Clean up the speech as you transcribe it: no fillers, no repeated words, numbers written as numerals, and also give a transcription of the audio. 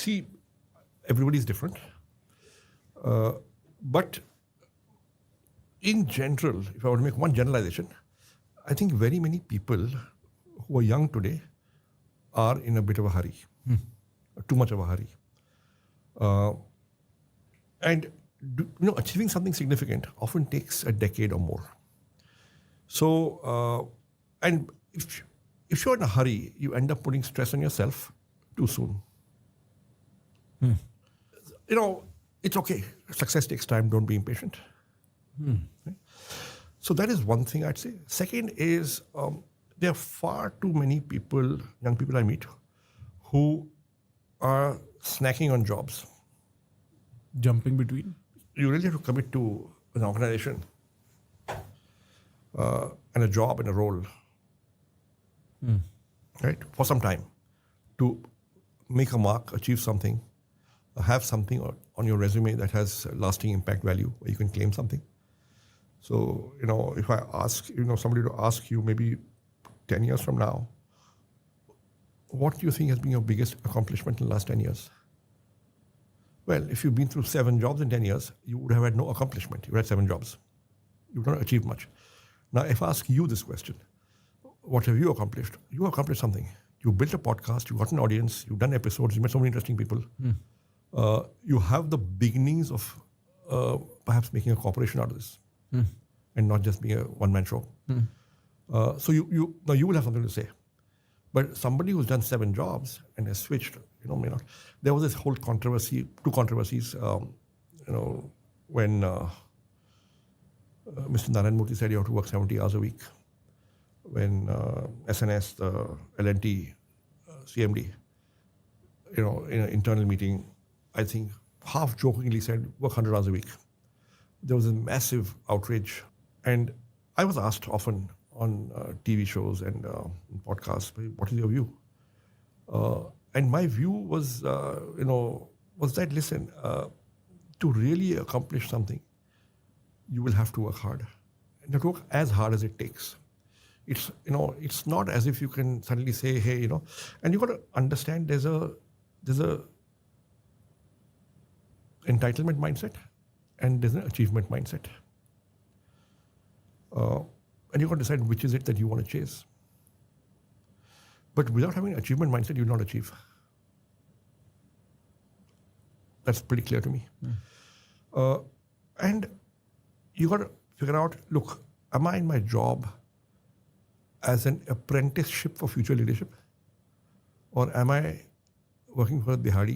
see, everybody is different. But in general, if I were to make one generalization, I think very many people who are young today are in a bit of a hurry, too much of a hurry. And achieving something significant often takes a decade or more. So, and if you're in a hurry, you end up putting stress on yourself too soon. It's okay. Success takes time. Don't be impatient. Right? So that is one thing I'd say. Second is there are far too many people, young people I meet, who are snacking on jobs. Jumping between? You really have to commit to an organization and a job and a role, right, for some time to make a mark, achieve something, have something on your resume that has lasting impact value, where you can claim something. So, if I ask, somebody to ask you maybe 10 years from now, what do you think has been your biggest accomplishment in the last 10 years? Well, if you've been through 7 jobs in 10 years, you would have had no accomplishment. You had 7 jobs. You would not achieve much. Now, if I ask you this question, what have you accomplished? You accomplished something. You built a podcast, you got an audience, you've done episodes, you met so many interesting people. You have the beginnings of perhaps making a corporation out of this and not just being a one-man show. So now you will have something to say. But somebody who's done 7 jobs and has switched, may not. There was this whole controversy, 2 controversies, when Mr. Narayan Murthy said you have to work 70 hours a week. When SNS, the L&T CMD, in an internal meeting, I think half jokingly said work 100 hours a week. There was a massive outrage. And I was asked often on TV shows and podcasts, what is your view? And my view was, was that, listen, to really accomplish something, you will have to work hard. And you have to work as hard as it takes. It's, it's not as if you can suddenly say, hey, and you got to understand there's a entitlement mindset and there's an achievement mindset. And you've got to decide which is it that you want to chase. But without having an achievement mindset, you will not achieve. That's pretty clear to me. And you got to figure out, look, am I in my job as an apprenticeship for future leadership? Or am I working for a dihadi